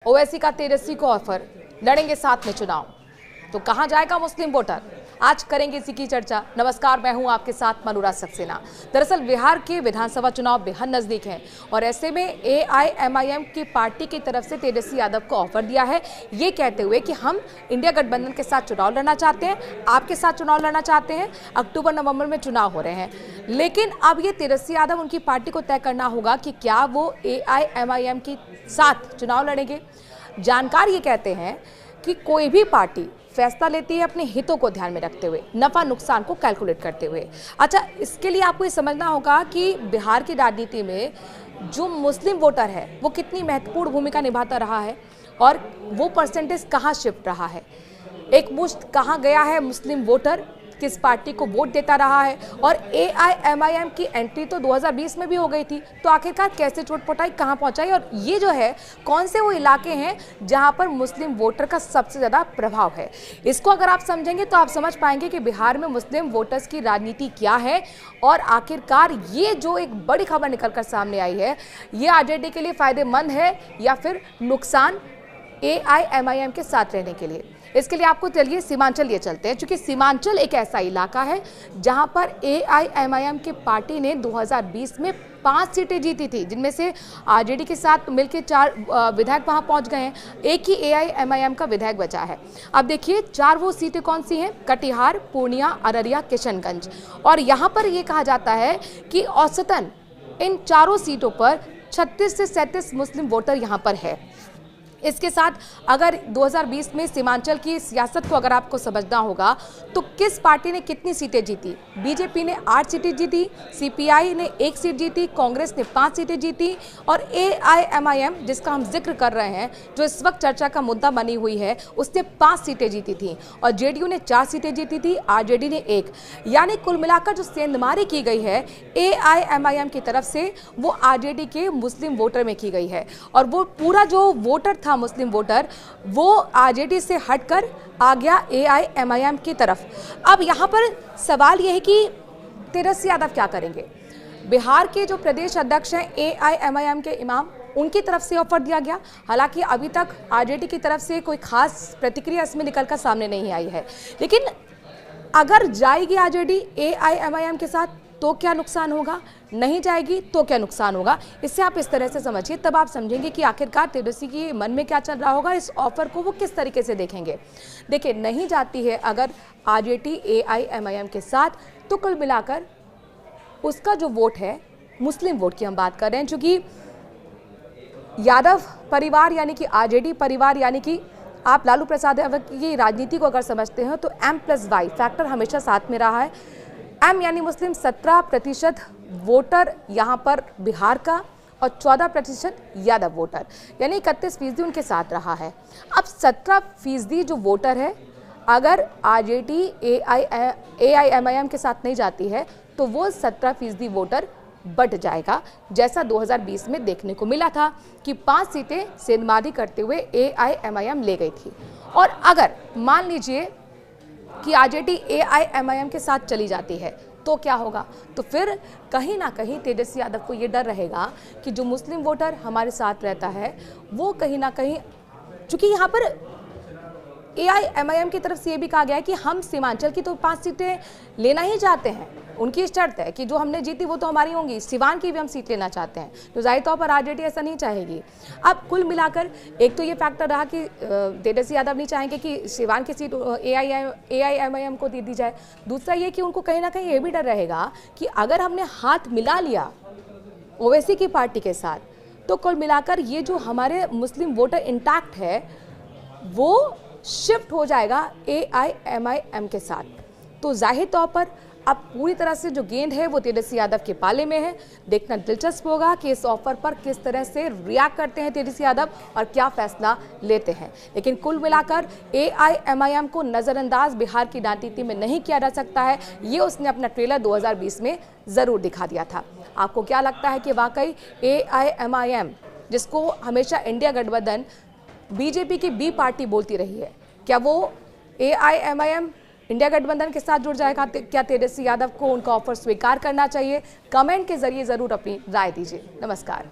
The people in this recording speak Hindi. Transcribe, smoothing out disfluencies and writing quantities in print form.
ओवैसी का तेजस्वी को ऑफर, लड़ेंगे साथ में चुनाव, तो कहां जाएगा मुस्लिम वोटर? आज करेंगे इसी की चर्चा। नमस्कार, मैं हूं आपके साथ मनोराज सक्सेना। दरअसल बिहार के विधानसभा चुनाव बेहद नजदीक हैं और ऐसे में AIMIM की पार्टी की तरफ से तेजस्वी यादव को ऑफर दिया है, ये कहते हुए कि हम इंडिया गठबंधन के साथ चुनाव लड़ना चाहते हैं, आपके साथ चुनाव लड़ना चाहते हैं। अक्टूबर नवंबर में चुनाव हो रहे हैं, लेकिन अब ये तेजस्वी यादव उनकी पार्टी को तय करना होगा कि क्या वो AIMIM के साथ चुनाव लड़ेंगे। जानकार ये कहते हैं कि कोई भी पार्टी फैसला लेती है अपने हितों को ध्यान में रखते हुए, नफा नुकसान को कैलकुलेट करते हुए। अच्छा, इसके लिए आपको ये समझना होगा कि बिहार की राजनीति में जो मुस्लिम वोटर है वो कितनी महत्वपूर्ण भूमिका निभाता रहा है और वो परसेंटेज कहाँ शिफ्ट रहा है, एक मुश्त कहाँ गया है मुस्लिम वोटर, किस पार्टी को वोट देता रहा है। और AIMIM की एंट्री तो 2020 में भी हो गई थी, तो आखिरकार कैसे चोट-पटाई कहां पहुंचाई, और ये जो है कौन से वो इलाके हैं जहां पर मुस्लिम वोटर का सबसे ज़्यादा प्रभाव है। इसको अगर आप समझेंगे तो आप समझ पाएंगे कि बिहार में मुस्लिम वोटर्स की राजनीति क्या है और आखिरकार ये जो एक बड़ी खबर निकलकर सामने आई है, ये RJD के लिए फ़ायदेमंद है या फिर नुकसान AIMIM के साथ रहने के लिए। इसके लिए आपको चलिए सीमांचल लिए चलते हैं, क्योंकि सीमांचल एक ऐसा इलाका है जहां पर AIMIM की पार्टी ने 2020 में 5 सीटें जीती थी, जिनमें से RJD के साथ मिलकर 4 विधायक वहां पहुंच गए हैं, एक ही AIMIM का विधायक बचा है। अब देखिए 4 वो सीटें कौन सी हैं? कटिहार, पूर्णिया, अररिया, किशनगंज। और यहाँ पर यह कहा जाता है कि औसतन इन चारों सीटों पर 36 से 37 मुस्लिम वोटर यहाँ पर है। इसके साथ अगर 2020 में सीमांचल की सियासत को अगर आपको समझना होगा तो किस पार्टी ने कितनी सीटें जीती? बीजेपी ने 8 सीटें जीती, CPI ने 1 सीट जीती, कांग्रेस ने 5 सीटें जीती और AIMIM जिसका हम जिक्र कर रहे हैं, जो इस वक्त चर्चा का मुद्दा बनी हुई है, उसने 5 सीटें जीती थी और JDU ने 4 सीटें जीती थी, RJD ने 1। यानी कुल मिलाकर जो सेंधमारी की गई है AIMIM की तरफ से वो RJD के मुस्लिम वोटर में की गई है और वो पूरा जो वोटर था मुस्लिम वोटर वो RJD से हटकर आ गया AIMIM की तरफ। अब यहाँ पर सवाल यह है कि तेजस्वी यादव क्या करेंगे? बिहार के जो प्रदेश अध्यक्ष हैं AIMIM के इमाम, उनकी तरफ से ऑफर दिया गया। हालांकि अभी तक RJD की तरफ से कोई खास प्रतिक्रिया इसमें निकलकर सामने नहीं आई है, लेकिन अगर जाएगी RJD AIMIM के साथ तो क्या नुकसान होगा, नहीं जाएगी तो क्या नुकसान होगा, इससे आप इस तरह से समझिए, तब आप समझेंगे कि आखिरकार तेजस्वी के मन में क्या चल रहा होगा, इस ऑफर को वो किस तरीके से देखेंगे। देखिए, नहीं जाती है अगर RJD AIMIM के साथ तो कुल मिलाकर उसका जो वोट है, मुस्लिम वोट की हम बात कर रहे हैं, चूंकि यादव परिवार यानी कि RJD परिवार यानी कि आप लालू प्रसाद यादव की राजनीति को अगर समझते हैं तो M+Y फैक्टर हमेशा साथ में रहा है। M यानी मुस्लिम 17% वोटर यहाँ पर बिहार का और 14% यादव वोटर, यानी 31% उनके साथ रहा है। अब 17% जो वोटर है, अगर RJD AIMIM के साथ नहीं जाती है तो वो 17% वोटर बढ़ जाएगा, जैसा 2020 में देखने को मिला था कि 5 सीटें सेंधमारी करते हुए AIMIM ले गई थी। और अगर मान लीजिए कि RJD AIMIM के साथ चली जाती है तो क्या होगा? तो फिर कहीं ना कहीं तेजस्वी यादव को ये डर रहेगा कि जो मुस्लिम वोटर हमारे साथ रहता है वो कहीं ना कहीं, चूंकि यहाँ पर AIMIM की तरफ से ये भी कहा गया है कि हम सीमांचल की तो 5 सीटें लेना ही चाहते हैं, उनकी शर्त है कि जो हमने जीती वो तो हमारी होंगी, सिवान की भी हम सीट लेना चाहते हैं, तो जाहिर तौर पर RJD ऐसा नहीं चाहेगी। अब कुल मिलाकर एक तो ये फैक्टर रहा कि तेजस्वी यादव नहीं चाहेंगे कि सिवान की सीट AIMIM को दे दी जाए। दूसरा ये कि उनको कहीं ना कहीं ये भी डर रहेगा कि अगर हमने हाथ मिला लिया ओवैसी की पार्टी के साथ तो कुल मिलाकर ये जो हमारे मुस्लिम वोटर इंटैक्ट है वो शिफ्ट हो जाएगा AIMIM के साथ। तो जाहिर तौर पर अब पूरी तरह से जो गेंद है वो तेजस्वी यादव के पाले में है। देखना दिलचस्प होगा कि इस ऑफर पर किस तरह से रिएक्ट करते हैं तेजस्वी यादव और क्या फैसला लेते हैं। लेकिन कुल मिलाकर AIMIM को नज़रअंदाज बिहार की राजनीति में नहीं किया जा सकता है, ये उसने अपना ट्रेलर 2020 में ज़रूर दिखा दिया था। आपको क्या लगता है कि वाकई AIMIM, जिसको हमेशा इंडिया गठबंधन बीजेपी की बी पार्टी बोलती रही है, क्या वो AIMIM इंडिया गठबंधन के साथ जुड़ जाएगा? क्या तेजस्वी यादव को उनका ऑफर स्वीकार करना चाहिए? कमेंट के जरिए जरूर अपनी राय दीजिए। नमस्कार।